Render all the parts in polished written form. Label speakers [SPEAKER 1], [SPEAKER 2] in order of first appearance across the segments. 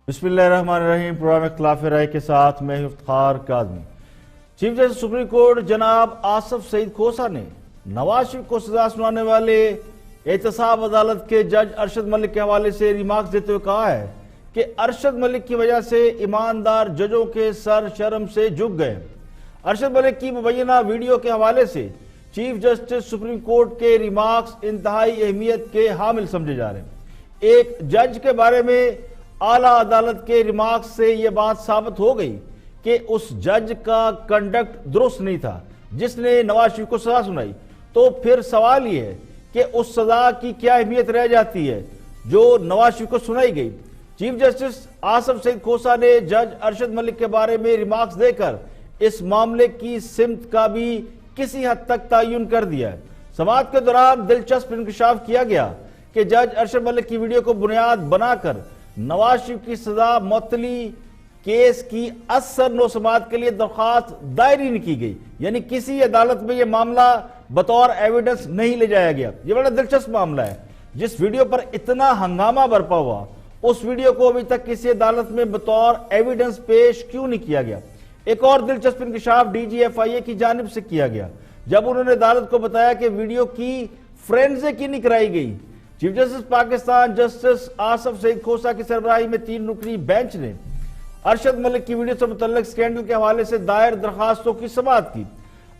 [SPEAKER 1] بسم اللہ الرحمن الرحیم۔ پروگرام اختلاف رائے کے ساتھ میں Iftikhar Kazmi. Chief justice supreme court جناب آصف سعید کھوسہ نے نواز شریف کو سزا سنانے والے احتساب عدالت کے جج ارشد ملک کے حوالے سے ریمارکس دیتے ہوئے کہا ہے کہ ارشد ملک کی وجہ سے ایماندار ججوں کے سر شرم سے جھک گئے۔ ارشد ملک کی مبینہ ویڈیو کے حوالے سے چیف جسٹس سپریم کورٹ کے ریمارکس انتہائی اہمیت کے حامل سمجھے جا رہے ہیں۔ ایک جج کے بارے میں اعلیٰ عدالت کے ریمارکس سے یہ بات ثابت ہو گئی کہ اس جج کا کنڈکٹ درست نہیں تھا جس نے نواز شریف کو سزا سنائی۔ تو پھر سوال یہ ہے کہ اس سزا کی کیا اہمیت رہ جاتی ہے جو نواز شریف کو سنائی گئی۔ چیف جسٹس آصف سعید کھوسہ نے جج ارشد ملک کے بارے میں ریمارکس دے کر اس معاملے کی سمت کا بھی کسی حد تک تعین کر دیا ہے۔ سماعت کے دوران دلچسپ انکشاف کیا گیا کہ جج ارشد ملک کی ویڈیو کو بنیاد بنا کر نواز شریف کی سزا معطلی کیس کی اثر نو سماعت کے لیے درخواست دائر ہی نہیں کی گئی، یعنی کسی عدالت میں یہ معاملہ بطور ایویڈنس نہیں لے جایا گیا۔ یہ بڑا دلچسپ معاملہ ہے۔ جس ویڈیو پر اتنا ہنگامہ برپا ہوا اس ویڈیو کو ابھی تک کسی عدالت میں بطور ایویڈنس پیش کیوں نہیں کیا گیا۔ ایک اور دلچسپ انکشاف ڈی جی ایف آئی اے کی جانب سے کیا گیا جب انہوں نے عدالت کو بتایا کہ ویڈیو کی فورینزک کی نہیں کرائی گئی۔ Chief justice Pakistan justice Asif Saeed Khosa کی سربراہی میں 3 رکنی بینچ نے ارشد ملک کی ویڈیو سے متعلق سکینڈل کے حوالے سے دائر درخواستوں کی سماعت کی۔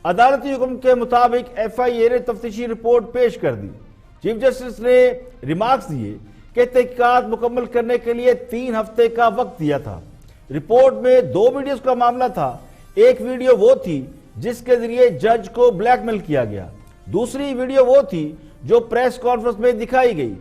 [SPEAKER 1] عدالتی حکم کے مطابق ایف آئی اے نے تفتیشی رپورٹ پیش کر دی۔ چیف جسٹس نے ریمارکس دیے کہ تحقیقات مکمل کرنے کے لیے 3 ہفتے کا وقت دیا تھا۔ رپورٹ میں 2 ویڈیوز کا معاملہ تھا۔ ایک ویڈیو وہ تھی جس کے ذریعے جج کو بلیک میل کیا گیا، دوسری ویڈیو وہ تھی جو پریس کانفرنس میں دکھائی گئی۔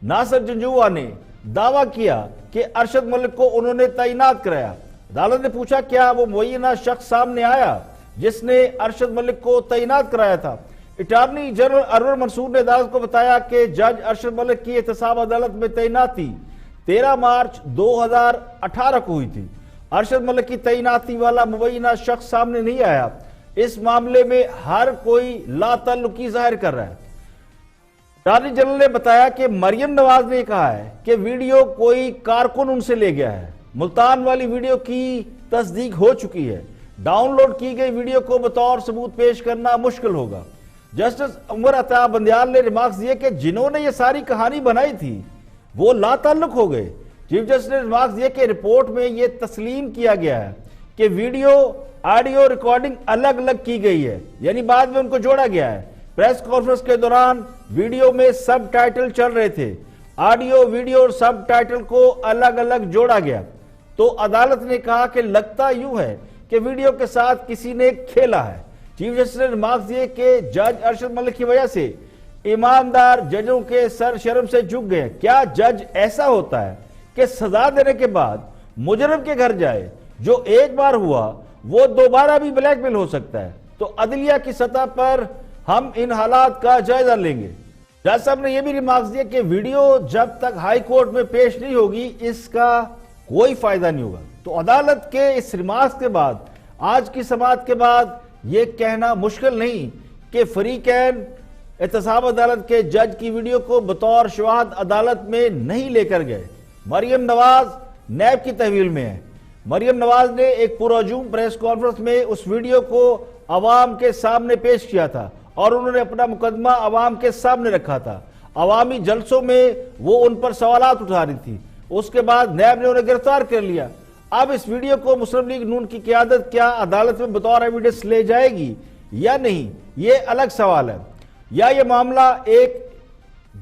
[SPEAKER 1] ناصر جنجوعہ نے دعویٰ کیا کہ ارشد ملک کو انہوں نے تعینات کرایا۔ عدالت نے پوچھا کیا وہ معینہ شخص سامنے آیا جس نے ارشد ملک کو تعینات کرایا تھا۔ اٹارنی جنرل ارور منصور نے عدالت کو بتایا کہ جج ارشد ملک کی احتساب عدالت میں تعیناتی 13 مارچ 2018 کو ہوئی تھی۔ ارشد ملک کی تعیناتی والا مبینہ شخص سامنے نہیں آیا۔ اس معاملے میں ہر کوئی لا تعلقی ظاہر کر رہا ہے۔ اٹارنی جنرل نے بتایا کہ مریم نواز نے کہا ہے کہ ویڈیو کوئی کارکن ان سے لے گیا ہے۔ ملتان والی ویڈیو کی تصدیق ہو چکی ہے۔ ڈاؤن لوڈ کی گئی ویڈیو کو بطور ثبوت پیش کرنا مشکل ہوگا۔ جسٹس عمر عطا بندیال نے ریمارکس دیے کہ جنہوں نے یہ ساری کہانی بنائی تھی وہ لا تعلق ہو گئے۔ چیف جسٹس نے ریمارکس دیے کہ رپورٹ میں یہ تسلیم کیا گیا ہے کہ ویڈیو آڈیو ریکارڈنگ الگ الگ کی گئی ہے، یعنی بعد میں ان کو جوڑا گیا ہے۔ پریس کانفرنس کے دوران ویڈیو میں سب ٹائٹل چل رہے تھے، آڈیو ویڈیو اور سب ٹائٹل کو الگ الگ جوڑا گیا۔ تو عدالت نے کہا کہ لگتا یوں ہے کہ ویڈیو کے ساتھ کسی نے کھیلا ہے۔ چیف جسٹس نے ریمارکس دیے کہ جج ارشد ملک کی وجہ سے ایماندار ججوں کے سر شرم سے جھک گئے۔ کیا جج ایسا ہوتا ہے کہ سزا دینے کے بعد مجرم کے گھر جائے؟ جو ایک بار ہوا وہ دوبارہ بھی بلیک میل ہو سکتا ہے۔ تو عدلیہ کی سطح پر ہم ان حالات کا جائزہ لیں گے۔ جج صاحب نے یہ بھی ریمارکس دیا کہ ویڈیو جب تک ہائی کورٹ میں پیش نہیں ہوگی اس کا کوئی فائدہ نہیں ہوگا۔ تو عدالت کے اس ریمارکس کے بعد آج کی سماعت کے بعد یہ کہنا مشکل نہیں کہ فریقین احتساب عدالت کے جج کی ویڈیو کو بطور شواہد عدالت میں نہیں لے کر گئے۔ مریم نواز نیب کی تحویل میں ہے۔ مریم نواز نے ایک پرہجوم پریس کانفرنس میں اس ویڈیو کو عوام کے سامنے پیش کیا تھا اور انہوں نے اپنا مقدمہ عوام کے سامنے رکھا تھا۔ عوامی جلسوں میں وہ ان پر سوالات اٹھا رہی تھی۔ اس کے بعد نیب نے انہیں گرفتار کر لیا۔ اب اس ویڈیو کو مسلم لیگ نون کی قیادت کیا عدالت میں بطور ایویڈنس لے جائے گی یا نہیں، یہ الگ سوال ہے۔ یا یہ معاملہ ایک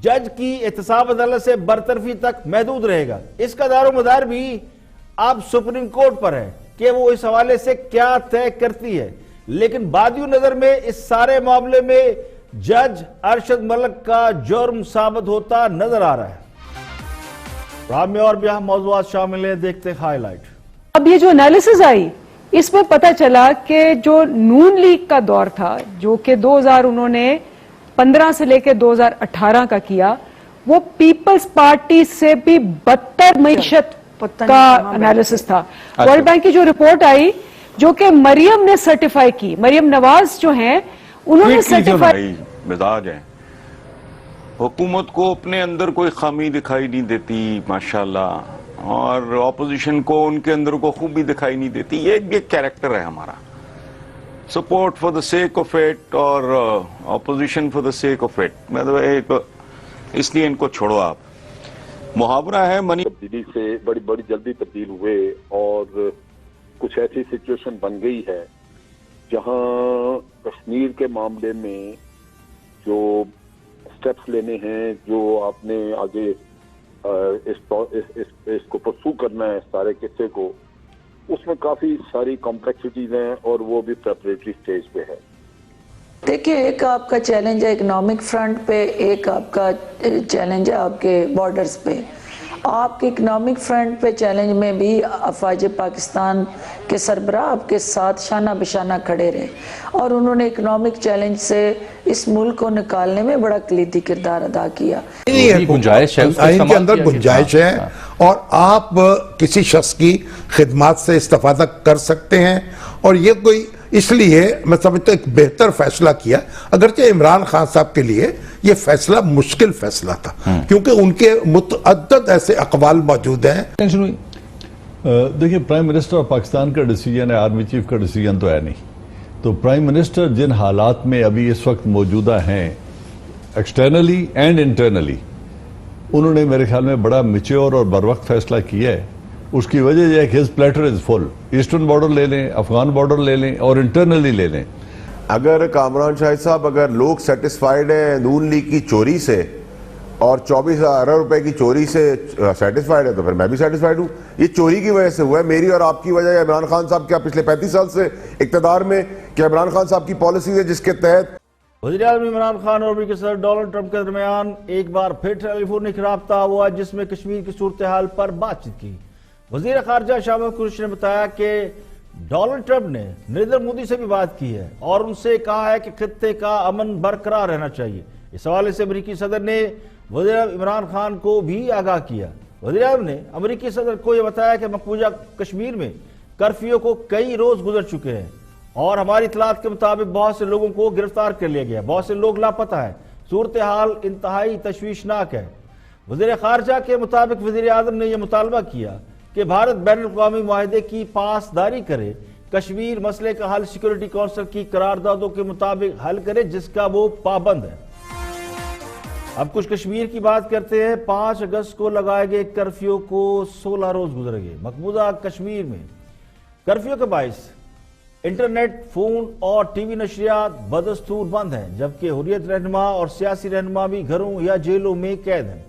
[SPEAKER 1] جج کی احتساب عدالت سے برطرفی تک محدود رہے گا۔ اس کا دار و مدار بھی اب سپریم کورٹ پر ہے کہ وہ اس حوالے سے کیا طے کرتی ہے۔ لیکن بادی نظر میں اس سارے معاملے میں جج ارشد ملک کا جرم ثابت ہوتا نظر آ رہا ہے۔ پروگرام میں اور بھی اہم موضوعات شامل ہیں، دیکھتے ہیں ہائی لائٹ۔
[SPEAKER 2] اب یہ جو انالیسز آئی اس میں پتہ چلا کہ جو نون لیگ کا دور تھا جو کہ 2015 سے لے کے 2018 کا کیا، وہ پیپلز پارٹی سے بھی بدتر معیشت کا انالیسز تھا۔ ورلڈ بینک کی جو رپورٹ آئی جو کہ مریم نے سرٹیفائی کی، مریم نواز جو ہیں انہوں نے سرٹیفائی
[SPEAKER 3] مزاج ہیں، حکومت کو اپنے اندر کوئی خامی دکھائی نہیں دیتی، ماشاءاللہ اور اپوزیشن کو ان کے اندر کو خوبی دکھائی نہیں دیتی. یہ کیریکٹر ہے ہمارا, support for the sake of it اور opposition for the sake of it. مطلب اس لیے ان کو چھوڑو آپ. محاورہ ہے منی
[SPEAKER 4] تبدیلی سے بڑی جلدی تبدیل ہوئے اور کچھ ایسی سچویشن بن گئی ہے جہاں کشمیر کے معاملے میں جو سٹیپس لینے ہیں, جو آپ نے آگے اس کو پرسو کرنا ہے سارے قصے کو, اس میں کافی ساری کمپلیکسٹیز ہیں اور وہ بھی پریپریٹری سٹیج پہ ہے.
[SPEAKER 5] دیکھیں, ایک آپ کا چیلنج ہے اکنامک فرنٹ پہ, ایک آپ کا چیلنج ہے آپ کے بارڈرز پہ. آپ کے اکنامک فرنٹ پہ چیلنج میں بھی افواج پاکستان کے سربراہ آپ کے ساتھ شانہ بشانہ کھڑے رہے اور انہوں نے اکنامک چیلنج سے اس ملک کو نکالنے میں بڑا کلیدی کردار ادا کیا.
[SPEAKER 6] گنجائش ہے, آئین کے اندر گنجائش ہے اور آپ کسی شخص کی خدمات سے استفادہ کر سکتے ہیں, اور یہ کوئی اس لیے میں سمجھتا ہوں ایک بہتر فیصلہ کیا. اگرچہ عمران خان صاحب کے لیے یہ فیصلہ مشکل فیصلہ تھا کیونکہ ان کے متعدد ایسے اقوال موجود ہیں.
[SPEAKER 7] دیکھیں, پرائم منسٹر آف پاکستان کا ڈیسیجن ہے, آرمی چیف کا ڈیسیجن تو ہے نہیں. تو پرائم منسٹر جن حالات میں ابھی اس وقت موجودہ ہیں ایکسٹرنلی اینڈ انٹرنلی, انہوں نے میرے خیال میں بڑا میچور اور بر وقت فیصلہ کیا ہے. اس کی وجہ یہ ہے کہ ہز پلیٹر از فل. ایسٹرن بارڈر لے لیں, افغان بارڈر لے لیں اور انٹرنلی لے لیں.
[SPEAKER 8] اگر کامران شاہد صاحب, اگر لوگ سیٹسفائیڈ ہیں نون لیگ کی چوری سے اور 24,000 روپے کی چوری سے سیٹسفائیڈ ہے, تو پھر میں بھی سیٹسفائیڈ ہوں. یہ چوری کی وجہ سے ہوا ہے, میری اور آپ کی وجہ ہے. عمران خان صاحب کیا پچھلے 35 سال سے اقتدار میں, کیا عمران خان صاحب کی پالیسیز ہے جس کے تحت
[SPEAKER 1] وزیر اعظم عمران خان اور امریکی صدر ڈونلڈ ٹرمپ کے درمیان ایک بار پھر ٹیلی فونک رابطہ ہوا جس میں کشمیر کی صورتحال پر بات چیت کی. وزیر خارجہ شاہ محمود قریشی نے بتایا کہ ڈونلڈ ٹرمپ نے نریندر مودی سے بھی بات کی ہے اور ان سے کہا ہے کہ خطے کا امن برقرار رہنا چاہیے. اس حوالے سے امریکی صدر نے وزیر اعظم عمران خان کو بھی آگاہ کیا. وزیر اعظم نے امریکی صدر کو یہ بتایا کہ مقبوضہ کشمیر میں کرفیو کو کئی روز گزر چکے ہیں اور ہماری اطلاعات کے مطابق بہت سے لوگوں کو گرفتار کر لیا گیا, بہت سے لوگ لاپتہ ہیں. صورتحال انتہائی تشویشناک ہے. وزیر خارجہ کے مطابق وزیر اعظم نے یہ مطالبہ کیا کہ بھارت بین الاقوامی معاہدے کی پاسداری کرے, کشمیر مسئلے کا حل سیکورٹی کونسل کی قراردادوں کے مطابق حل کرے جس کا وہ پابند ہے. اب کچھ کشمیر کی بات کرتے ہیں. 5 اگست کو لگائے گئے کرفیو کو 16 روز گزر گئے. مقبوضہ کشمیر میں کرفیو کے باعث انٹرنیٹ, فون اور ٹی وی نشریات بدستور بند ہیں, جبکہ حریت رہنما اور سیاسی رہنما بھی گھروں یا جیلوں میں قید ہیں.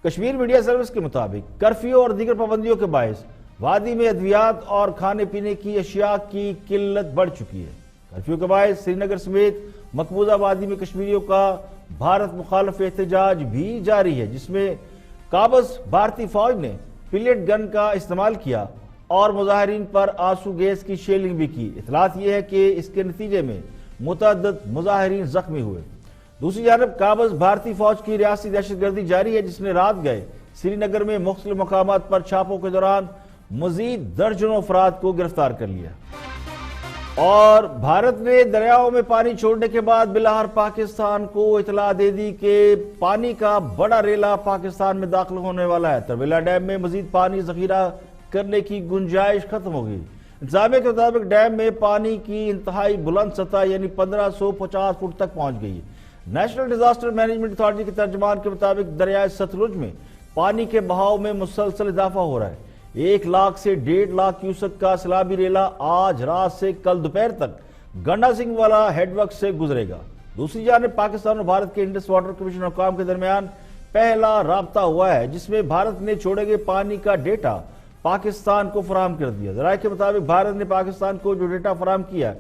[SPEAKER 1] کشمیر میڈیا سروس کے مطابق کرفیو اور دیگر پابندیوں کے باعث وادی میں ادویات اور کھانے پینے کی اشیاء کی قلت بڑھ چکی ہے. کرفیو کے باعث سری نگر سمیت مقبوضہ وادی میں کشمیریوں کا بھارت مخالف احتجاج بھی جاری ہے, جس میں قابض بھارتی فوج نے پیلیٹ گن کا استعمال کیا اور مظاہرین پر آنسو گیس کی شیلنگ بھی کی. اطلاعات یہ ہے کہ اس کے نتیجے میں متعدد مظاہرین زخمی ہوئے. دوسری جانب قابض بھارتی فوج کی ریاستی دہشت گردی جاری ہے, جس نے رات گئے سری نگر میں مختلف مقامات پر چھاپوں کے دوران مزید درجنوں افراد کو گرفتار کر لیا. اور بھارت نے دریاؤں میں پانی چھوڑنے کے بعد بالآخر پاکستان کو اطلاع دے دی کہ پانی کا بڑا ریلا پاکستان میں داخل ہونے والا ہے. تربیلا ڈیم میں مزید پانی ذخیرہ کرنے کی گنجائش ختم ہو گئی. انتظامیہ کے مطابق ڈیم میں پانی کی انتہائی بلند سطح یعنی 1550 فٹ تک پہنچ گئی ہے. نیشنل ڈیزاسٹر مینجمنٹ اتھارٹی کے ترجمان کے مطابق دریائے ستلج میں پانی کے بہاؤ میں مسلسل اضافہ ہو رہا ہے. 1 لاکھ سے 1.5 لاکھ کیوسک کا سیلابی ریلا آج رات سے کل دوپہر تک گنڈا سنگھ والا ہیڈ ورک سے گزرے گا. دوسری جانب پاکستان اور بھارت کے انڈس واٹر کمیشن حکام کے درمیان پہلا رابطہ ہوا ہے, جس میں بھارت نے چھوڑے گئے پانی کا ڈیٹا پاکستان کو فراہم کر دیا. ذرائع کے مطابق بھارت نے پاکستان کو جو ڈیٹا فراہم کیا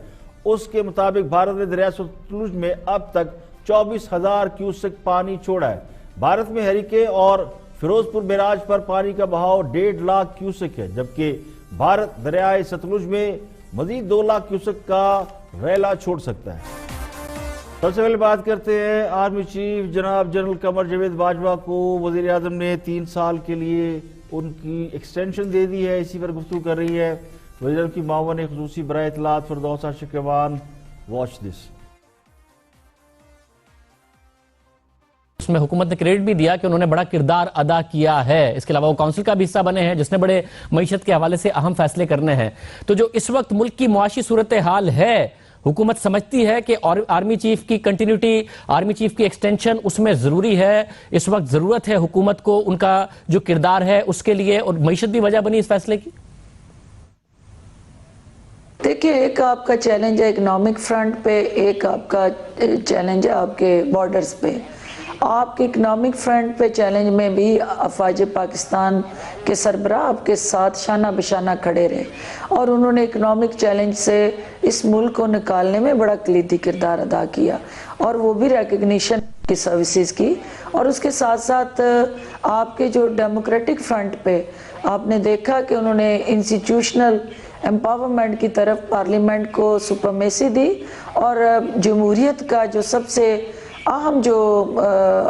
[SPEAKER 1] اس کے مطابق بھارت نے دریائے ستلج میں اب تک 24,000 کیوسک پانی چھوڑا ہے. بھارت میں ہریکے اور فیروز پور بیراج پر پانی کا بہاؤ 1.5 لاکھ کیوسک ہے, جبکہ بھارت دریائے ستلج میں مزید 2 لاکھ کیوسک کا ریلا چھوڑ سکتا ہے. سب سے پہلے بات کرتے ہیں آرمی چیف جناب جنرل قمر جاوید باجوہ کو وزیر اعظم نے 3 سال کے لیے ان کی ایکسٹینشن دے دی ہے. اسی پر گفتگو کر رہی ہے وزیر اعظم کی معاون خصوصی برائے اطلاعات فردوس عاشق اعوان. Watch this.
[SPEAKER 9] اس میں حکومت نے کریڈٹ بھی دیا کہ انہوں نے بڑا کردار ادا کیا ہے. اس کے علاوہ وہ کونسل کا بھی حصہ بنے ہیں جس نے بڑے معیشت کے حوالے سے اہم فیصلے کرنے ہیں. تو جو اس وقت ملک کی معاشی صورتحال ہے، حکومت سمجھتی ہے کہ آرمی چیف کی کنٹینیوٹی، آرمی چیف کی ایکسٹینشن اس میں ضروری ہے. اس وقت ضرورت ہے حکومت کو ان کا جو کردار ہے اس کے لیے، اور معیشت بھی وجہ بنی اس فیصلے کی.
[SPEAKER 5] دیکھیں، ایک آپ کا چیلنج ہے اکنامک فرنٹ پہ، ایک آپ کا چیلنج ہے آپ کے بارڈرز پہ. آپ کے اکنامک فرنٹ پہ چیلنج میں بھی افواج پاکستان کے سربراہ آپ کے ساتھ شانہ بشانہ کھڑے رہے، اور انہوں نے اکنامک چیلنج سے اس ملک کو نکالنے میں بڑا کلیدی کردار ادا کیا، اور وہ بھی ریکگنیشن کی سروسز کی. اور اس کے ساتھ ساتھ آپ کے جو ڈیموکریٹک فرنٹ پہ آپ نے دیکھا کہ انہوں نے انسٹیٹیوشنل امپاورمنٹ کی طرف پارلیمنٹ کو سپرمیسی دی، اور جمہوریت کا جو سب سے اہم جو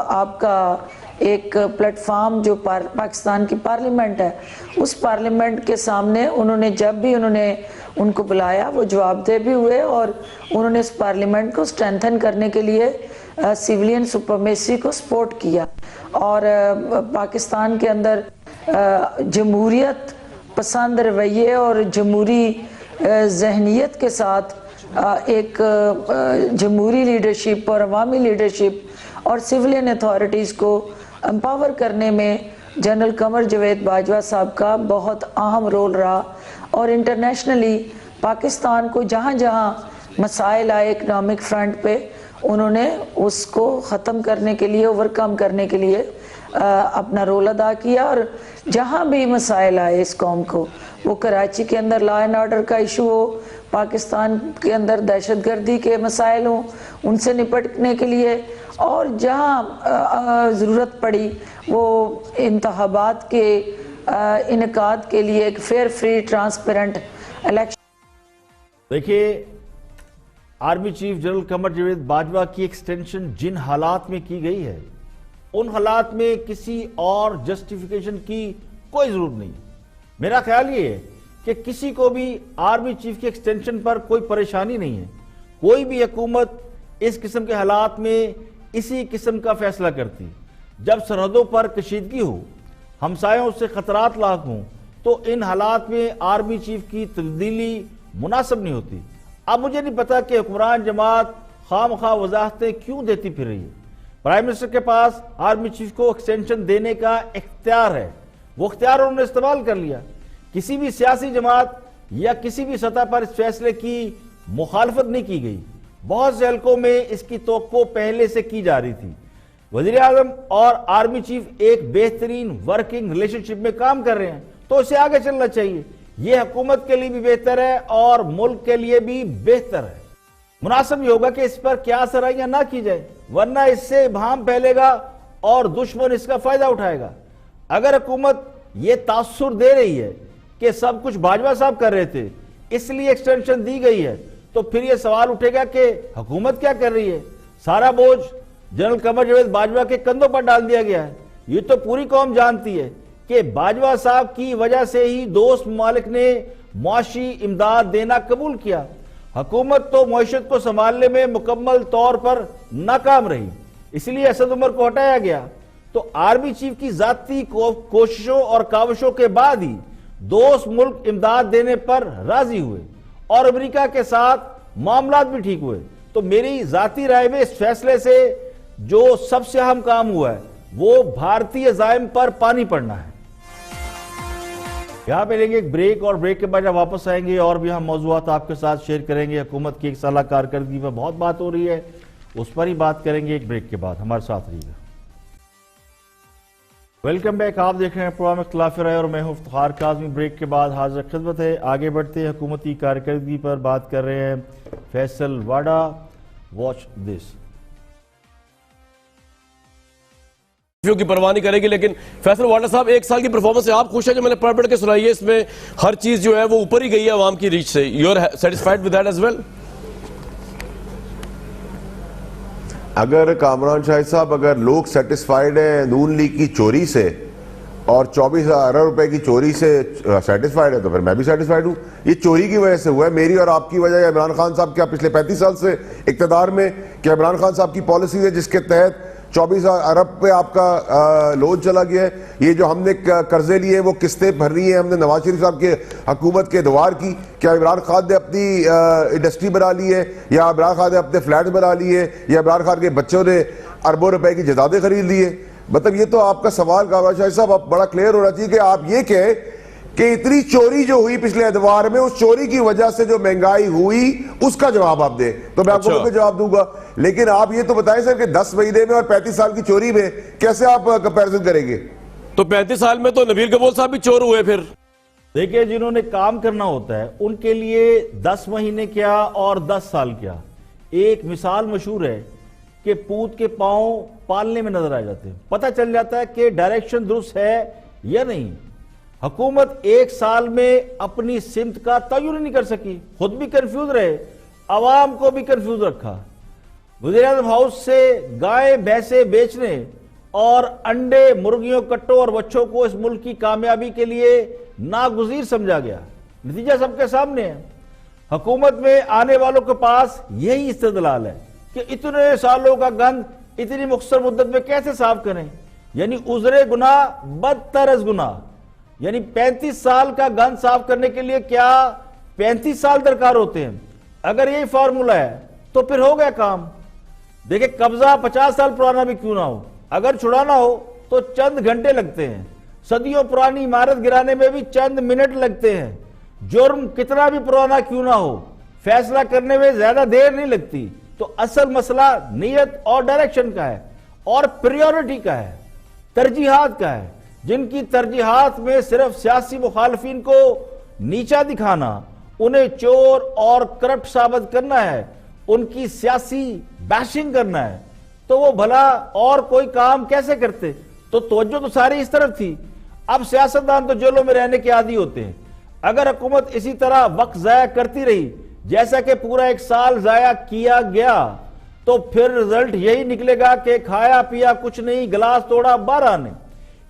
[SPEAKER 5] آپ کا ایک پلیٹ فارم جو پاکستان کی پارلیمنٹ ہے، اس پارلیمنٹ کے سامنے انہوں نے جب بھی انہوں نے ان کو بلایا وہ جواب دہ بھی ہوئے، اور انہوں نے اس پارلیمنٹ کو اسٹرینتھن کرنے کے لیے سیولین سپرمیسی کو سپورٹ کیا. اور پاکستان کے اندر جمہوریت پسند رویے اور جمہوری ذہنیت کے ساتھ ایک جمہوری لیڈرشپ اور عوامی لیڈرشپ اور سیولین اتھارٹیز کو امپاور کرنے میں جنرل قمر جاوید باجوہ صاحب کا بہت اہم رول رہا. اور انٹرنیشنلی پاکستان کو جہاں جہاں مسائل آئے اکنامک فرنٹ پہ، انہوں نے اس کو ختم کرنے کے لیے، اوورکم کرنے کے لیے اپنا رول ادا کیا. اور جہاں بھی مسائل آئے اس قوم کو، وہ کراچی کے اندر لا اینڈ آرڈر کا ایشو ہو، پاکستان کے اندر دہشت گردی کے مسائل ہوں، ان سے نپٹنے کے لیے، اور جہاں ضرورت پڑی وہ انتخابات کے انعقاد کے لیے ایک فیئر فری ٹرانسپیرنٹ الیکشن.
[SPEAKER 1] دیکھیے، army chief general Qamar Javed Bajwa کی ایکسٹینشن جن حالات میں کی گئی ہے، ان حالات میں کسی اور جسٹیفیکیشن کی کوئی ضرورت نہیں. میرا خیال یہ ہے کہ کسی کو بھی آرمی چیف کی ایکسٹینشن پر کوئی پریشانی نہیں ہے. کوئی بھی حکومت اس قسم کے حالات میں اسی قسم کا فیصلہ کرتی. جب سرحدوں پر کشیدگی ہو، ہمسایوں سے خطرات لاحق ہوں، تو ان حالات میں آرمی چیف کی تبدیلی مناسب نہیں ہوتی. اب مجھے نہیں پتا کہ حکمران جماعت خواہ مخواہ وضاحتیں کیوں دیتی پھر رہی ہے. پرائم منسٹر کے پاس آرمی چیف کو ایکسٹینشن دینے کا اختیار ہے، وہ اختیار انہوں نے استعمال کر لیا. کسی بھی سیاسی جماعت یا کسی بھی سطح پر اس فیصلے کی مخالفت نہیں کی گئی. بہت سے حلقوں میں اس کی توقع پہلے سے کی جا رہی تھی. وزیر اعظم اور آرمی چیف ایک بہترین ورکنگ ریلیشن شپ میں کام کر رہے ہیں، تو اسے آگے چلنا چاہیے. یہ حکومت کے لیے بھی بہتر ہے اور ملک کے لیے بھی بہتر ہے. مناسب یہ ہوگا کہ اس پر کیا سرائیاں نہ کی جائے، ورنہ اس سے ابہام پھیلے گا اور دشمن اس کا فائدہ اٹھائے گا. اگر حکومت یہ تاثر دے رہی ہے کہ سب کچھ باجوہ صاحب کر رہے تھے اس لیے ایکسٹینشن دی گئی ہے، تو پھر یہ سوال اٹھے گا کہ حکومت کیا کر رہی ہے. سارا بوجھ جنرل قمر جاوید باجوہ کے کندھوں پر ڈال دیا گیا ہے. یہ تو پوری قوم جانتی ہے کہ باجوہ صاحب کی وجہ سے ہی دوست ممالک نے معاشی امداد دینا قبول کیا. حکومت تو معیشت کو سنبھالنے میں مکمل طور پر ناکام رہی، اس لیے اسد عمر کو ہٹایا گیا. تو آرمی چیف کی ذاتی کوششوں اور کاوشوں کے بعد ہی دوست ملک امداد دینے پر راضی ہوئے اور امریکہ کے ساتھ معاملات بھی ٹھیک ہوئے. تو میری ذاتی رائے میں اس فیصلے سے جو سب سے اہم کام ہوا ہے وہ بھارتی عزائم پر پانی پڑنا ہے. یہاں پہ لیں گے ایک بریک، اور بریک کے بعد جب واپس آئیں گے اور بھی ہم موضوعات آپ کے ساتھ شیئر کریں گے. حکومت کی ایک سالہ کارکردگی پر بہت بات ہو رہی ہے، اس پر ہی بات کریں گے ایک بریک کے بعد. ہمارے ساتھ رہیے گا. ویلکم بیک، آپ دیکھ رہے ہیں پروگرام اختلاف رائے اور میں ہوں افتخار کاظمی. بریک کے بعد حاضر خدمت ہے. آگے بڑھتے ہیں، حکومتی کارکردگی پر بات کر رہے ہیں فیصل واڈا. Watch this.
[SPEAKER 10] کی پرواہ نہیں کرے گی، لیکن فیصل واڈا صاحب، ایک سال کی پرفارمنس سے آپ خوش ہیں؟ جو میں نے پڑھ کے سنائی ہے اس میں ہر چیز جو ہے وہ اوپر ہی گئی ہے عوام کی ریچ سے. You are satisfied with that as well?
[SPEAKER 8] اگر کامران شاہد صاحب، اگر لوگ سیٹسفائیڈ ہیں نون لیگ کی چوری سے اور 24,000 روپے کی چوری سے سیٹسفائیڈ ہے، تو پھر میں بھی سیٹسفائیڈ ہوں. یہ چوری کی وجہ سے ہوا ہے، میری اور آپ کی وجہ ہے. عمران خان صاحب کیا پچھلے 35 سال سے اقتدار میں، کہ عمران خان صاحب کی پالیسیز ہے جس کے تحت 24 ارب پہ آپ کا لون چلا گیا ہے. یہ جو ہم نے قرضے لیے وہ قسطیں بھر رہی ہیں ہم نے نواز شریف صاحب کے حکومت کے ادوار کی. کیا عمران خان نے اپنی انڈسٹری بنا لی ہے, یا عمران خان نے اپنے فلیٹ بنا لیے, یا عمران خان کے بچوں نے اربوں روپے کی جائیدادیں خرید لی ہے؟ مطلب یہ تو آپ کا سوال کامران شاہد صاحب آپ بڑا کلیئر ہونا چاہیے کہ آپ یہ کہیں کہ اتنی چوری جو ہوئی پچھلے ادوار میں, اس چوری کی وجہ سے جو مہنگائی ہوئی اس کا جواب آپ دیں تو میں آپ کو بالکل جواب دوں گا. لیکن آپ یہ تو بتائیں سر کہ 10 مہینے میں اور 35 سال کی چوری میں کیسے آپ کمپیریزن کریں گے؟
[SPEAKER 10] تو 35 سال میں تو نبیل کپور صاحب بھی چور ہوئے. پھر
[SPEAKER 1] دیکھیں جنہوں نے کام کرنا ہوتا ہے ان کے لیے 10 مہینے کیا اور 10 سال کیا. ایک مثال مشہور ہے کہ پوت کے پاؤں پالنے میں نظر آ جاتے ہیں, پتہ چل جاتا ہے کہ ڈائریکشن درست ہے یا نہیں. حکومت ایک سال میں اپنی سمت کا تعین نہیں کر سکی, خود بھی کنفیوز رہے, عوام کو بھی کنفیوز رکھا. وزیراعظم ہاؤس سے گائے بھینسیں بیچنے اور انڈے مرغیوں کٹوں اور بچوں کو اس ملک کی کامیابی کے لیے ناگزیر سمجھا گیا. نتیجہ سب کے سامنے ہے. حکومت میں آنے والوں کے پاس یہی استدلال ہے کہ اتنے سالوں کا گند اتنی مختصر مدت میں کیسے صاف کریں. یعنی عذر گناہ بدتر از گناہ. یعنی 35 سال کا گند صاف کرنے کے لیے کیا 35 سال درکار ہوتے ہیں؟ اگر یہی فارمولہ ہے تو پھر ہو گیا کام. دیکھیں قبضہ 50 سال پرانا بھی کیوں نہ ہو, اگر چھڑانا ہو تو چند گھنٹے لگتے ہیں. صدیوں پرانی عمارت گرانے میں بھی چند منٹ لگتے ہیں. جرم کتنا بھی پرانا کیوں نہ ہو فیصلہ کرنے میں زیادہ دیر نہیں لگتی. تو اصل مسئلہ نیت اور ڈائریکشن کا ہے اور پریورٹی کا ہے, ترجیحات کا ہے. جن کی ترجیحات میں صرف سیاسی مخالفین کو نیچا دکھانا, انہیں چور اور کرپٹ ثابت کرنا ہے, ان کی سیاسی بیشنگ کرنا ہے, تو وہ بھلا اور کوئی کام کیسے کرتے؟ تو توجہ تو ساری اس طرف تھی. اب سیاستدان تو جیلوں میں رہنے کے عادی ہوتے ہیں. اگر حکومت اسی طرح وقت ضائع کرتی رہی جیسا کہ پورا 1 سال ضائع کیا گیا تو پھر رزلٹ یہی نکلے گا کہ کھایا پیا کچھ نہیں, گلاس توڑا 12 نے.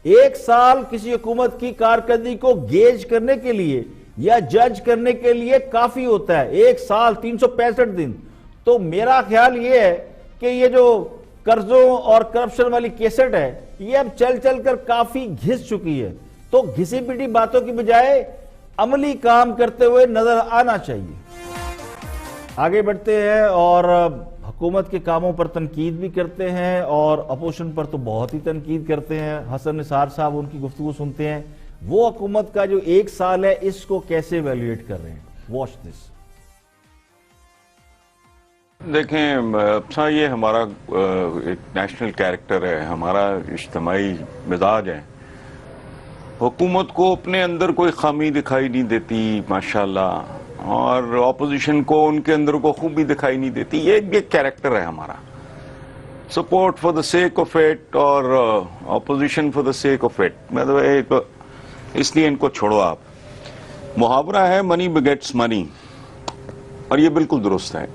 [SPEAKER 1] 1 سال کسی حکومت کی کارکردگی کو گیج کرنے کے لیے یا جج کرنے کے لیے کافی ہوتا ہے. 1 سال 365 دن. تو میرا خیال یہ ہے کہ یہ جو قرضوں اور کرپشن والی کیسٹ ہے یہ اب چل چل کر کافی گھس چکی ہے. تو گھسی پیٹی باتوں کی بجائے عملی کام کرتے ہوئے نظر آنا چاہیے. آگے بڑھتے ہیں اور حکومت کے کاموں پر تنقید بھی کرتے ہیں اور اپوزیشن پر تو بہت ہی تنقید کرتے ہیں. حسن نثار صاحب ان کی گفتگو سنتے ہیں. وہ حکومت کا جو 1 سال ہے اس کو کیسے ایویلویٹ کر رہے ہیں. Watch this.
[SPEAKER 3] دیکھیں یہ ہمارا ایک نیشنل کیریکٹر ہے, ہمارا اجتماعی مزاج ہے. حکومت کو اپنے اندر کوئی خامی دکھائی نہیں دیتی ماشاءاللہ, اور اپوزیشن کو ان کے اندر کو خوبی دکھائی نہیں دیتی. یہ کیریکٹر ہے ہمارا. Support for the sake of it اور opposition for the sake of it. مطلب اس لیے ان کو چھوڑو آپ. محاورہ ہے منی بگیٹس منی, اور یہ بالکل درست ہے.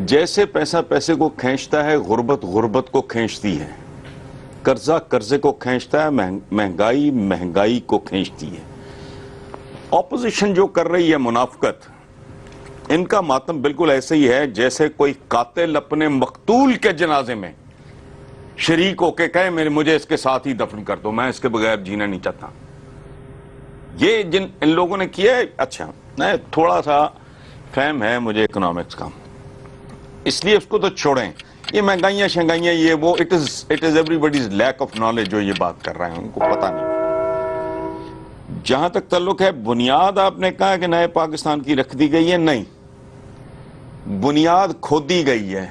[SPEAKER 3] جیسے پیسہ پیسے کو کھینچتا ہے, غربت غربت کو کھینچتی ہے, قرضہ قرضے کو کھینچتا ہے, مہنگائی مہنگائی کو کھینچتی ہے. اپوزیشن جو کر رہی ہے منافقت, ان کا ماتم بالکل ایسے ہی ہے جیسے کوئی قاتل اپنے مقتول کے جنازے میں شریک ہو کے کہے مجھے اس کے ساتھ ہی دفن کر دو, میں اس کے بغیر جینا نہیں چاہتا. یہ جن ان لوگوں نے کیا ہے. اچھا تھوڑا سا فہم ہے مجھے اکنامکس کا, اس لیے اس کو تو چھوڑیں. یہ مہنگائیاں شنگائیاں یہ وہ it is every bodies lack of knowledge جو یہ بات کر رہے ہیں, ان کو پتہ نہیں. جہاں تک تعلق ہے بنیاد, آپ نے کہا کہ نئے پاکستان کی رکھ دی گئی ہے. نہیں, بنیاد کھودی گئی ہے.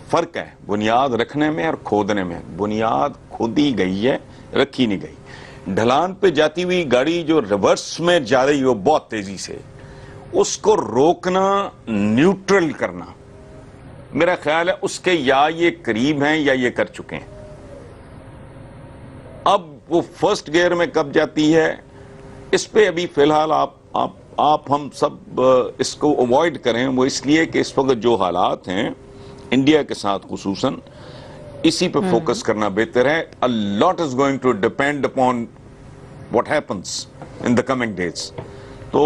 [SPEAKER 3] فرق ہے بنیاد رکھنے میں اور کھودنے میں. بنیاد کھودی گئی ہے, رکھی نہیں گئی. ڈھلان پہ جاتی ہوئی گاڑی جو ریورس میں جا رہی ہو بہت تیزی سے, اس کو روکنا, نیوٹرل کرنا, میرا خیال ہے اس کے یا یہ قریب ہیں یا یہ کر چکے ہیں. اب وہ فرسٹ گیئر میں کب جاتی ہے اس پہ ابھی فی الحال آپ ہم سب اس کو اوائڈ کریں. وہ اس لیے کہ اس وقت جو حالات ہیں انڈیا کے ساتھ خصوصاً, اسی پہ فوکس کرنا بہتر ہے. A lot is going to depend upon what happens in the coming days. تو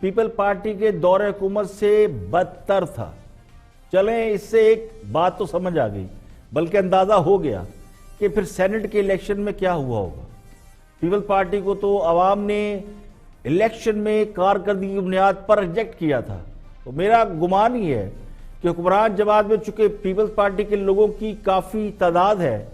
[SPEAKER 1] پیپل پارٹی کے دور حکومت سے بدتر تھا. چلیں اس سے ایک بات تو سمجھ آ گئی, بلکہ اندازہ ہو گیا کہ پھر سینٹ کے الیکشن میں کیا ہوا ہوگا. پیپل پارٹی کو تو عوام نے الیکشن میں کارکردگی کی بنیاد پر ریجیکٹ کیا تھا. تو میرا گمان ہی ہے کہ حکمران جماعت میں چونکہ پیپلز پارٹی کے لوگوں کی کافی تعداد ہے,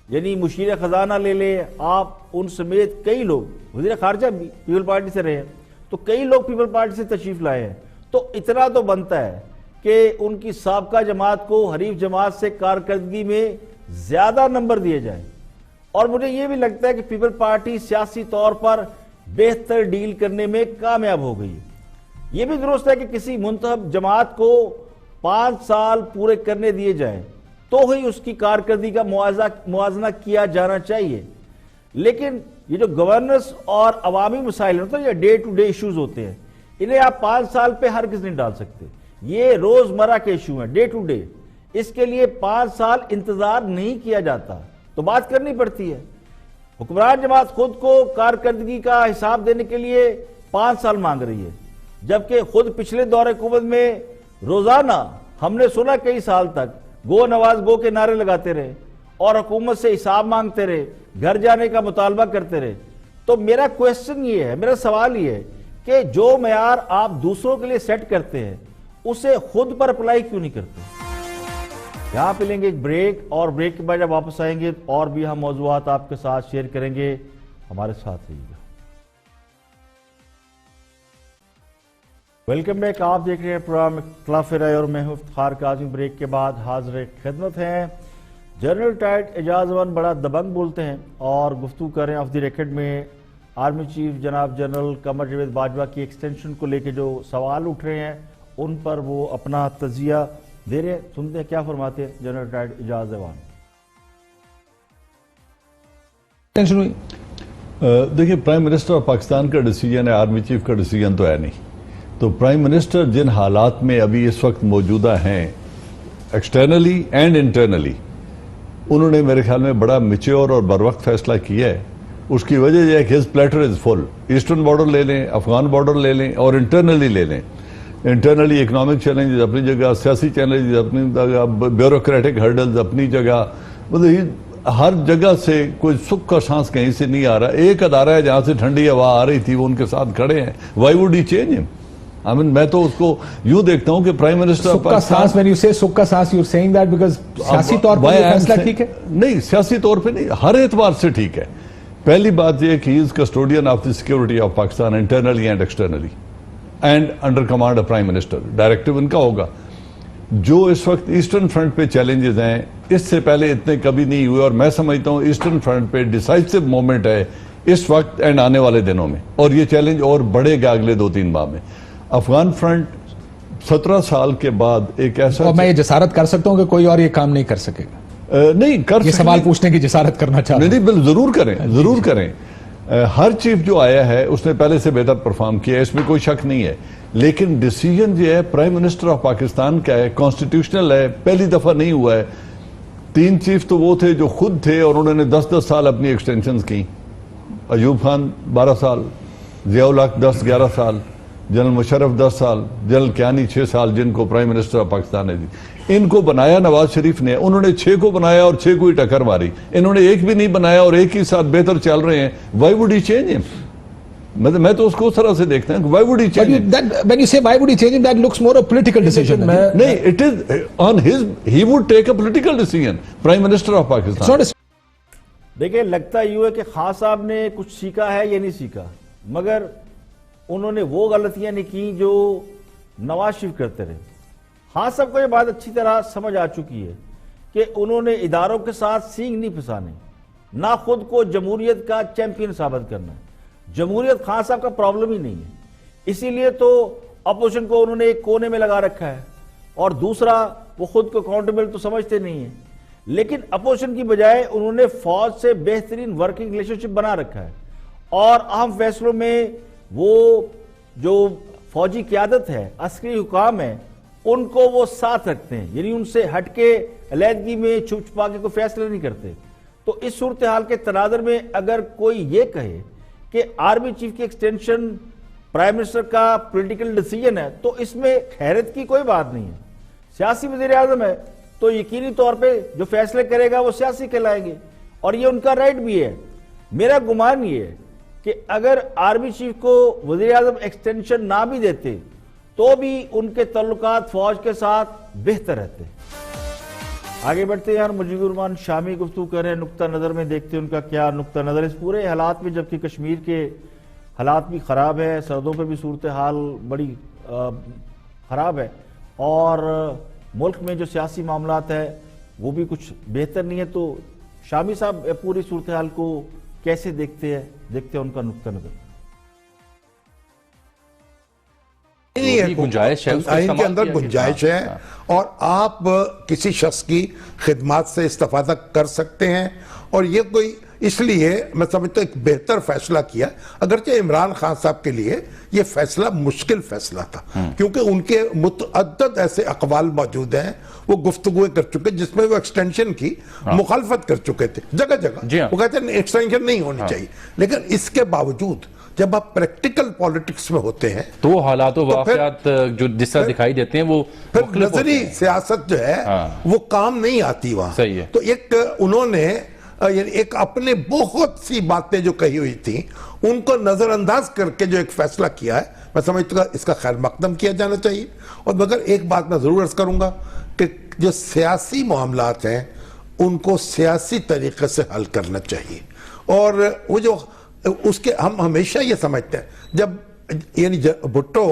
[SPEAKER 1] یعنی مشیر خزانہ لے لیں آپ, ان سمیت کئی لوگ وزیر خارجہ بھی پیپل پارٹی سے رہے ہیں, تو کئی لوگ پیپل پارٹی سے تشریف لائے ہیں, تو اتنا تو بنتا ہے کہ ان کی سابقہ جماعت کو حریف جماعت سے کارکردگی میں زیادہ نمبر دیے جائیں. اور مجھے یہ بھی لگتا ہے کہ پیپل پارٹی سیاسی طور پر بہتر ڈیل کرنے میں کامیاب ہو گئی. یہ بھی درست ہے کہ کسی منتخب جماعت کو 5 سال پورے کرنے دیے جائیں تو ہی اس کی کارکردگی کا موازنہ کیا جانا چاہیے. لیکن یہ جو گورننس اور عوامی مسائل ہوتے ہیں, یہ ڈے ٹو ڈے ایشوز ہوتے ہیں, انہیں آپ 5 سال پہ ہرگز نہیں ڈال سکتے. یہ روزمرہ کے ایشو ہیں, ڈے ٹو ڈے. اس کے لیے 5 سال انتظار نہیں کیا جاتا, تو بات کرنی پڑتی ہے. حکمران جماعت خود کو کارکردگی کا حساب دینے کے لیے 5 سال مانگ رہی ہے, جبکہ خود پچھلے دور حکومت میں روزانہ ہم نے سنا کئی سال تک گو نواز گو کے نعرے لگاتے رہے اور حکومت سے حساب مانگتے رہے, گھر جانے کا مطالبہ کرتے رہے. تو میرا کویسچن یہ ہے, میرا سوال یہ ہے کہ جو معیار آپ دوسروں کے لیے سیٹ کرتے ہیں اسے خود پر اپلائی کیوں نہیں کرتے. یہاں پہ لیں گے ایک بریک, اور بریک کے بعد جب واپس آئیں گے اور بھی ہم موضوعات آپ کے ساتھ شیئر کریں گے. ہمارے ساتھ رہیے گا. Welcome back. آپ دیکھ رہے ہیں پروگرام اختلاف رائے اور میں ہوں افتخار کاظمی. بریک کے بعد حاضر خدمت ہیں جنرل ٹائٹ اعجاز امان. بڑا دبنگ بولتے ہیں اور گفتگو کر رہے ہیں آف دی ریکارڈ میں آرمی چیف جناب جنرل قمر جاوید باجوہ کی ایکسٹینشن کو لے کے جو سوال اٹھ رہے ہیں ان پر وہ اپنا تجزیہ دے رہے ہیں. سنتے ہیں کیا فرماتے ہیں جنرل ٹائٹ اعجاز امان.
[SPEAKER 7] دیکھیں, پرائم منسٹر آف پاکستان کا ڈیسیجن ہے, آرمی چیف کا ڈیسیجن تو ہے نہیں. تو پرائم منسٹر جن حالات میں ابھی اس وقت موجودہ ہیں ایکسٹرنلی اینڈ انٹرنلی, انہوں نے میرے خیال میں بڑا میچور اور بر وقت فیصلہ کیا ہے. اس کی وجہ یہ ہے کہ ہز پلیٹر از فل. ایسٹرن بارڈر لے لیں, افغان بارڈر لے لیں اور انٹرنلی لے لیں. انٹرنلی اکنامک چیلنجز اپنی جگہ, سیاسی چیلنجز اپنی جگہ, بیوروکریٹک ہرڈلز اپنی جگہ. مطلب ہر جگہ سے کوئی سکھ کا سانس کہیں سے نہیں آ رہا. ایک ادارہ ہے جہاں سے ٹھنڈی ہوا آ رہی تھی, وہ ان کے ساتھ کھڑے ہیں. وائی وڈ ہی چینج ہم؟ میں تو اس کو یوں دیکھتا ہوں کہ پرائم منسٹر
[SPEAKER 11] سکھ کا سانس, when you say سکھ کا سانس, you're saying that because سیاسی طور پر یہ فیصلہ ٹھیک ہے؟
[SPEAKER 7] نہیں, سیاسی طور پہ نہیں, ہر اعتبار سے ٹھیک ہے. پہلی بات یہ کہ he is custodian of the security of Pakistan internally and externally and under command of prime minister. Directive ان کا ہوگا. جو اس وقت ایسٹرن فرنٹ پہ چیلنجز ہیں اس سے پہلے اتنے کبھی نہیں ہوئے, اور میں سمجھتا ہوں ایسٹرن فرنٹ پہ ڈیسائسو مومنٹ ہے اس وقت اینڈ آنے والے دنوں میں, اور یہ چیلنج اور بڑھے گا اگلے 2-3 ماہ میں. افغان فرنٹ 17 سال کے بعد ایک ایسا,
[SPEAKER 11] اور میں یہ جسارت کر سکتا ہوں کہ کوئی اور یہ کام نہیں کر سکے گا.
[SPEAKER 7] نہیں کر
[SPEAKER 11] یہ سوال پوچھنے کی جسارت کرنا چاہتا ہوں.
[SPEAKER 7] نہیں, ضرور کریں, ضرور کریں. ہر چیف جو آیا ہے اس نے پہلے سے بہتر پرفارم کیا ہے, اس میں کوئی شک نہیں ہے. لیکن ڈیسیجن جو ہے پرائم منسٹر آف پاکستان کا ہے, کانسٹیٹیوشنل ہے, پہلی دفعہ نہیں ہوا ہے. 3 چیف تو وہ تھے جو خود تھے اور انہوں نے 10-10 سال اپنی ایکسٹینشنز کی. ایوب خان 12 سال, ضیاء الحق 10-11 سال, جنرل مشرف 10 سال, جنرل کیانی 6 سال, جن کو پرائم منسٹر آف پاکستان نے دی. ان کو بنایا نواز شریف نے, انہوں نے 6 کو بنایا اور 6 کو ہی ٹکر ماری. انہوں نے ایک بھی نہیں بنایا اور ایک ہی ساتھ بہتر چل رہے ہیں. وائی وڈ ہی چینج ہم؟ میں تو اس کو اس طرح سے دیکھتا ہوں. وائی وڈ ہی چینج ہم؟
[SPEAKER 11] When you say why would he change him, that looks more a political decision.
[SPEAKER 7] نہیں, it is on his, he would take a political decision, Prime Minister of Pakistan.
[SPEAKER 1] دیکھیں, لگتا یوں ہے کہ خان صاحب نے کچھ سیکھا ہے یا نہیں سیکھا, مگر انہوں نے وہ غلطیاں نہیں کی جو نواز شریف کرتے رہے. خان صاحب کو یہ بات اچھی طرح سمجھ آ چکی ہے کہ انہوں نے اداروں کے ساتھ سینگ نہیں پھنسانے, نہ خود کو جمہوریت کا چیمپئن ثابت کرنا ہے. جمہوریت خان صاحب کا پرابلم ہی نہیں ہے, اسی لیے تو اپوزیشن کو انہوں نے ایک کونے میں لگا رکھا ہے, اور دوسرا وہ خود کو اکاؤنٹیبل تو سمجھتے نہیں ہیں. لیکن اپوزیشن کی بجائے انہوں نے فوج سے بہترین ورکنگ ریلیشن شپ بنا رکھا ہے, اور اہم فیصلوں میں وہ جو فوجی قیادت ہے, عسکری حکام ہیں, ان کو وہ ساتھ رکھتے ہیں. یعنی ان سے ہٹ کے علیحدگی میں چھپ چھپا کے کوئی فیصلے نہیں کرتے. تو اس صورتحال کے تناظر میں اگر کوئی یہ کہے کہ آرمی چیف کی ایکسٹینشن پرائم منسٹر کا پولیٹیکل ڈیسیجن ہے تو اس میں حیرت کی کوئی بات نہیں ہے. سیاسی وزیر اعظم ہے تو یقینی طور پہ جو فیصلے کرے گا وہ سیاسی کہلائیں گے اور یہ ان کا رائٹ بھی ہے. میرا گمان یہ ہے کہ اگر آرمی چیف کو وزیر اعظم ایکسٹینشن نہ بھی دیتے تو بھی ان کے تعلقات فوج کے ساتھ بہتر رہتے. آگے بڑھتے ہیں. مجیب الرحمان شامی گفتگو کر رہے ہیں, نقطہ نظر میں دیکھتے ہیں ان کا کیا نقطہ نظر اس پورے حالات میں, جبکہ کشمیر کے حالات بھی خراب ہے, سرحدوں پہ بھی صورتحال بڑی خراب ہے اور ملک میں جو سیاسی معاملات ہیں وہ بھی کچھ بہتر نہیں ہے. تو شامی صاحب پوری صورتحال کو کیسے دیکھتے ہیں ان کا نقطہ نظر.
[SPEAKER 6] گنجائش ہے, آئین کے اندر گنجائش ہے اور آپ کسی شخص کی خدمات سے استفادہ کر سکتے ہیں اور یہ کوئی اس لیے میں سمجھتا ہوں ایک بہتر فیصلہ کیا. اگرچہ عمران خان صاحب کے لیے یہ فیصلہ مشکل فیصلہ تھا کیونکہ ان کے متعدد ایسے اقوال موجود ہیں, وہ گفتگویں کر چکے جس میں وہ ایکسٹینشن کی مخالفت کر چکے تھے جگہ جگہ. وہ کہتے ہیں ایکسٹینشن نہیں ہونی چاہیے, لیکن اس کے باوجود جب آپ پریکٹیکل پالیٹکس میں ہوتے ہیں
[SPEAKER 12] تو حالات و واقعات جو جس طرح دکھائی دیتے ہیں وہ
[SPEAKER 6] پھر نظری سیاست جو ہے وہ کام نہیں آتی وہاں.
[SPEAKER 12] صحیح ہے.
[SPEAKER 6] تو ایک انہوں نے یعنی ایک اپنے بہت سی باتیں جو کہی ہوئی تھیں ان کو نظر انداز کر کے جو ایک فیصلہ کیا ہے, میں سمجھتا ہوں اس کا خیر مقدم کیا جانا چاہیے. اور مگر ایک بات میں ضرور عرض کروں گا کہ جو سیاسی معاملات ہیں ان کو سیاسی طریقے سے حل کرنا چاہیے. اور وہ جو اس کے ہم ہمیشہ یہ سمجھتے ہیں جب یعنی بھٹو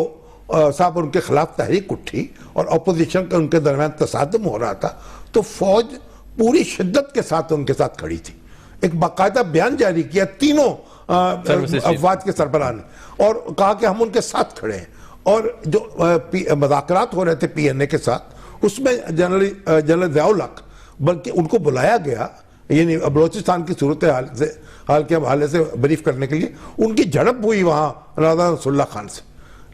[SPEAKER 6] صاحب ان کے خلاف تحریک اٹھی اور اپوزیشن کا ان کے درمیان تصادم ہو رہا تھا تو فوج پوری شدت کے ساتھ ان کے ساتھ کھڑی تھی. ایک باقاعدہ بیان جاری کیا تینوں افواج کے سربراہ نے اور کہا کہ ہم ان کے ساتھ کھڑے ہیں. اور جو مذاکرات ہو رہے تھے پی این اے کے ساتھ اس میں جنرل ضیاء الحق بلکہ ان کو بلایا گیا یعنی بلوچستان کی صورتحال کے حوالے سے بریف کرنے کے لیے. ان کی جھڑپ ہوئی وہاں رانا نصر اللہ خان سے,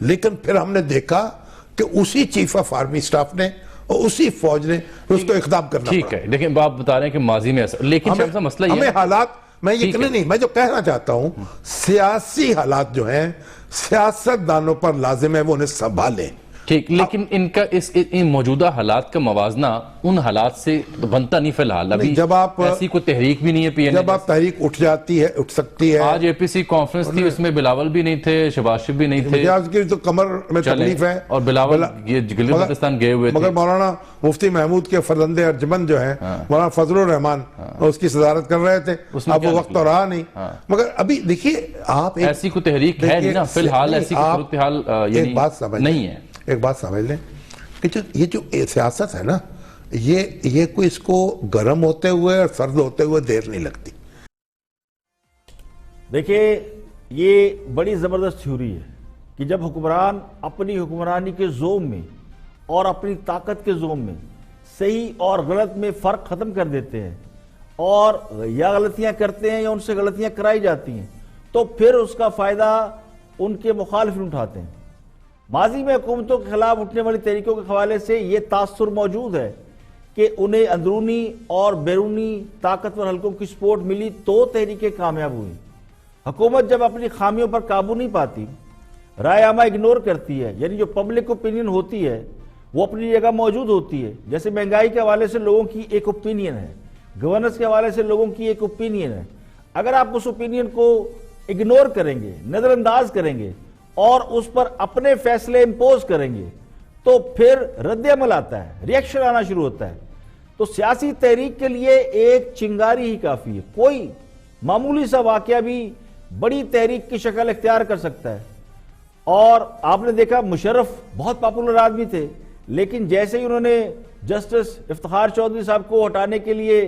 [SPEAKER 6] لیکن پھر ہم نے دیکھا کہ اسی چیف آف آرمی سٹاف نے اور اسی فوج نے اس کو اقدام کرنا پڑا.
[SPEAKER 12] ٹھیک ہے, لیکن آپ بتا رہے ہیں کہ ماضی میں ایسا, لیکن شاہ صاحب مسئلہ یہ
[SPEAKER 6] ہمیں حالات میں یہ کہنا نہیں, میں جو کہنا چاہتا ہوں سیاسی حالات جو ہیں سیاست دانوں پر لازم ہے وہ انہیں سنبھالیں.
[SPEAKER 12] ٹھیک, لیکن ان کا ان موجودہ حالات کا موازنہ ان حالات سے بنتا نہیں فی الحال. ابھی
[SPEAKER 6] جب آپ
[SPEAKER 12] ایسی کوئی تحریک بھی نہیں ہے پی این اے,
[SPEAKER 6] جب آپ تحریک اٹھ جاتی ہے اٹھ سکتی ہے.
[SPEAKER 12] آج اے پی سی کانفرنس تھی, اس میں بلاول بھی نہیں تھے, شہباز شریف بھی نہیں تھے.
[SPEAKER 6] آج کی تو کمر میں تکلیف ہے
[SPEAKER 12] اور بلاول یہ گلگت بلتستان گئے ہوئے تھے.
[SPEAKER 6] مگر مولانا مفتی محمود کے فرزند ارجمند جو ہیں مولانا فضل الرحمان اس کی صدارت کر رہے تھے, اب وہ وقت تو رہا نہیں. مگر ابھی دیکھیے آپ
[SPEAKER 12] ایسی کوئی تحریک ہے نہیں نا فی الحال, ایسی کوئی صورتحال نہیں ہے.
[SPEAKER 6] ایک بات سمجھ لیں کہ یہ جو سیاست ہے نا یہ کوئی اس کو گرم ہوتے ہوئے اور سرد ہوتے ہوئے دیر نہیں لگتی.
[SPEAKER 1] دیکھیں یہ بڑی زبردست تھیوری ہے کہ جب حکمران اپنی حکمرانی کے زوم میں اور اپنی طاقت کے زوم میں صحیح اور غلط میں فرق ختم کر دیتے ہیں اور یا غلطیاں کرتے ہیں یا ان سے غلطیاں کرائی جاتی ہیں تو پھر اس کا فائدہ ان کے مخالف اٹھاتے ہیں. ماضی میں حکومتوں کے خلاف اٹھنے والی تحریکوں کے حوالے سے یہ تاثر موجود ہے کہ انہیں اندرونی اور بیرونی طاقتور حلقوں کی سپورٹ ملی تو تحریکیں کامیاب ہوئی. حکومت جب اپنی خامیوں پر قابو نہیں پاتی, رائے عامہ اگنور کرتی ہے, یعنی جو پبلک اوپینین ہوتی ہے وہ اپنی جگہ موجود ہوتی ہے. جیسے مہنگائی کے حوالے سے لوگوں کی ایک اوپینین ہے, گورننس کے حوالے سے لوگوں کی ایک اوپینین ہے. اگر آپ اس اوپینین کو اگنور کریں گے, نظر انداز کریں گے اور اس پر اپنے فیصلے امپوز کریں گے تو پھر رد عمل آتا ہے, ریئیکشن آنا شروع ہوتا ہے. تو سیاسی تحریک کے لیے ایک چنگاری ہی کافی ہے. کوئی معمولی سا واقعہ بھی بڑی تحریک کی شکل اختیار کر سکتا ہے. اور آپ نے دیکھا مشرف بہت پاپولر آدمی تھے, لیکن جیسے ہی انہوں نے جسٹس افتخار چودھری صاحب کو ہٹانے کے لیے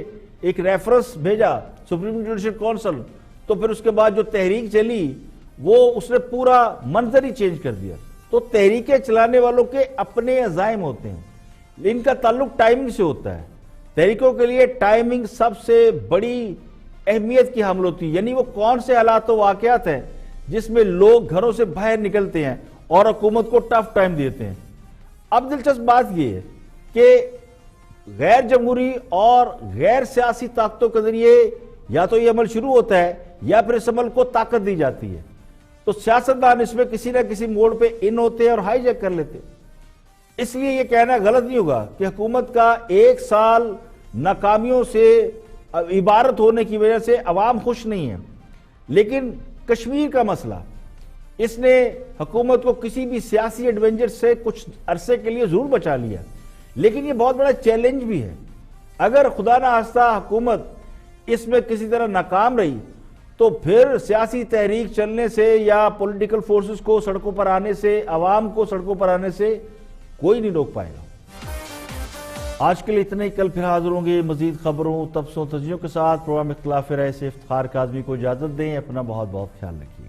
[SPEAKER 1] ایک ریفرنس بھیجا سپریم جوڈیشل کونسل تو پھر اس کے بعد جو تحریک چلی وہ اس نے پورا منظر ہی چینج کر دیا. تو تحریکیں چلانے والوں کے اپنے عزائم ہوتے ہیں, ان کا تعلق ٹائمنگ سے ہوتا ہے. تحریکوں کے لیے ٹائمنگ سب سے بڑی اہمیت کی حامل ہوتی ہے, یعنی وہ کون سے حالات و واقعات ہیں جس میں لوگ گھروں سے باہر نکلتے ہیں اور حکومت کو ٹف ٹائم دیتے ہیں. اب دلچسپ بات یہ ہے کہ غیر جمہوری اور غیر سیاسی طاقتوں کے ذریعے یا تو یہ عمل شروع ہوتا ہے یا پھر اس عمل کو طاقت دی جاتی ہے. تو سیاستدان اس میں کسی نہ کسی موڑ پہ ان ہوتے ہیں اور ہائی جیک کر لیتے. اس لیے یہ کہنا غلط نہیں ہوگا کہ حکومت کا 1 سال ناکامیوں سے عبارت ہونے کی وجہ سے عوام خوش نہیں ہے. لیکن کشمیر کا مسئلہ اس نے حکومت کو کسی بھی سیاسی ایڈونچر سے کچھ عرصے کے لیے ضرور بچا لیا، لیکن یہ بہت بڑا چیلنج بھی ہے. اگر خدا نہ خواستہ حکومت اس میں کسی طرح ناکام رہی تو پھر سیاسی تحریک چلنے سے یا پولیٹیکل فورسز کو سڑکوں پر آنے سے، عوام کو سڑکوں پر آنے سے کوئی نہیں روک پائے گا. آج کے لیے اتنا ہی. کل پھر حاضر ہوں گے مزید خبروں، تبصروں، تجزیوں کے ساتھ. پروگرام اختلاف رائے سے افتخار کاظمی کو اجازت دیں. اپنا بہت بہت خیال رکھیے.